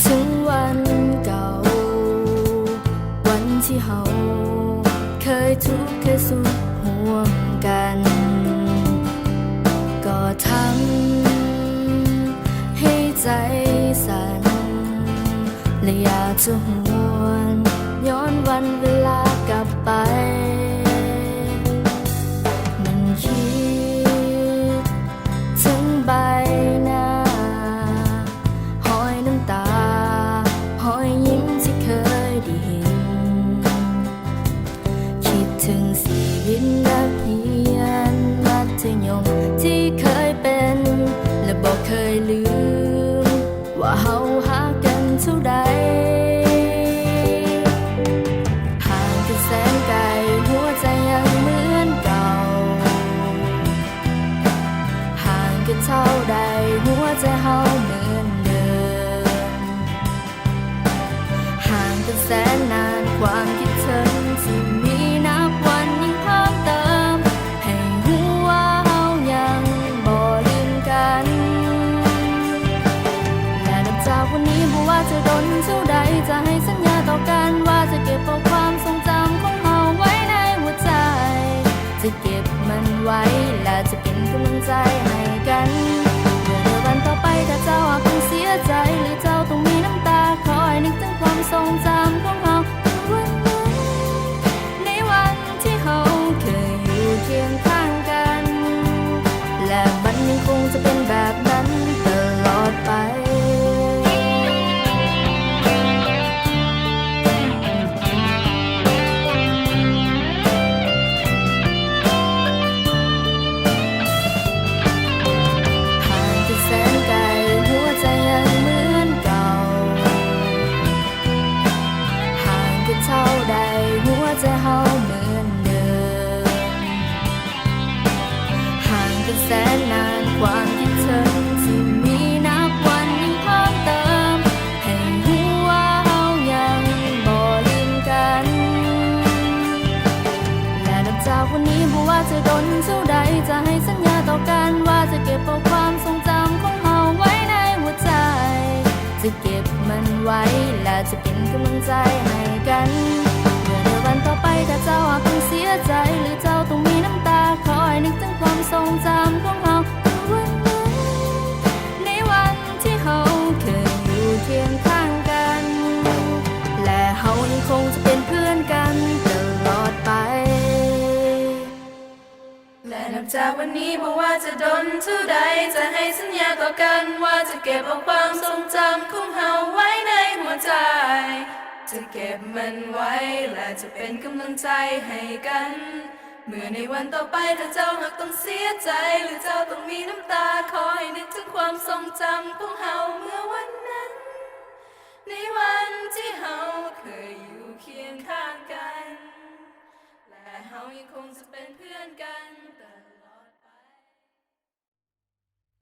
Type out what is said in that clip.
ถึงวันเก่าวันที่เฮาเคยทุกข์เคยสุขห่วมกันก็ทำให้ใจสั่นและอยากจะหวนย้อนวันเวลากลับไปมันคิดถึงใบหน้าหอยน้ำตาหอยยิ้มที่เคยได้เห็นคิดถึงชีวิตนักเรียนมัธยมที่เคยเป็นและบอกเคยลืมว่าเฮาหากันเท่าใดห่างกันแสนไกลหัวใจยังเหมือนเก่าห่างกันเท่าใดหัวใจเฮาเหมือนเดิมห่างกันแสนนานความคิดถึงที่มีนับวันยิ่งเพิ่มเติมให้หัวเฮายังบ่ลืมกันและนับจากวันนี้บ่ว่าจะโดนเท่าใดจะให้สัญญาต่อกันว่าจะเก็บเอาความทรงจำของเฮาไว้ในหัวใจจะเก็บมันไว้และจะเป็นกำลังใจให้กันเมื่อในวันต่อไปถ้าเจ้าอาจต้องเสียใจหรือเจ้าต้องมีน้ำตาคอยนึกถึงความทรงจำของเฮาวันนั้นในวันที่เฮาเคยอยู่เคียงข้างกันและมันยังคงจะเป็นแบบนั้นตลอดไปใจเฮาเหมือนเดิมห่างกันแสนนานความคิดถึงที่มีนับวันยิ่งเพิ่มเติมให้หัวเฮายังบ่ลืมกันและนับจากวันนี้บ่ว่าจะโดนเท่าใดจะให้สัญญาต่อกันว่าจะเก็บเอาความทรงจำของเฮาไว้ในหัวใจจะเก็บมันไว้และจะเป็นกำลังใจให้กันวันต่อไปถ้าเจ้าอาจต้องเสียใจหรือเจ้าต้องมีน้ำตาคอยนึกถึงความทรงจำของเฮาวันนั้นในวันที่เฮาเคยอยู่เคียงข้างกันและเฮายังคงจะเป็นเพื่อนกันตลอดไปและนับจากวันนี้บ่ว่าจะโดนเท่าใดจะให้สัญญาต่อกันว่าจะเก็บเอาความทรงจำของเฮาไว้ในหัวใจจะเก็บมันไว้และจะเป็นกำลังใจให้กันเมื่อในวันต่อไปถ้าเจ้าหากต้องเสียใจหรือเจ้าต้องมีน้ำตาขอให้นึกถึงความทรงจำของเฮาเมื่อวันนั้นในวันที่เฮาเคยอยู่เคียงข้างกันและเฮายังคงจะเป็นเพื่อนกัน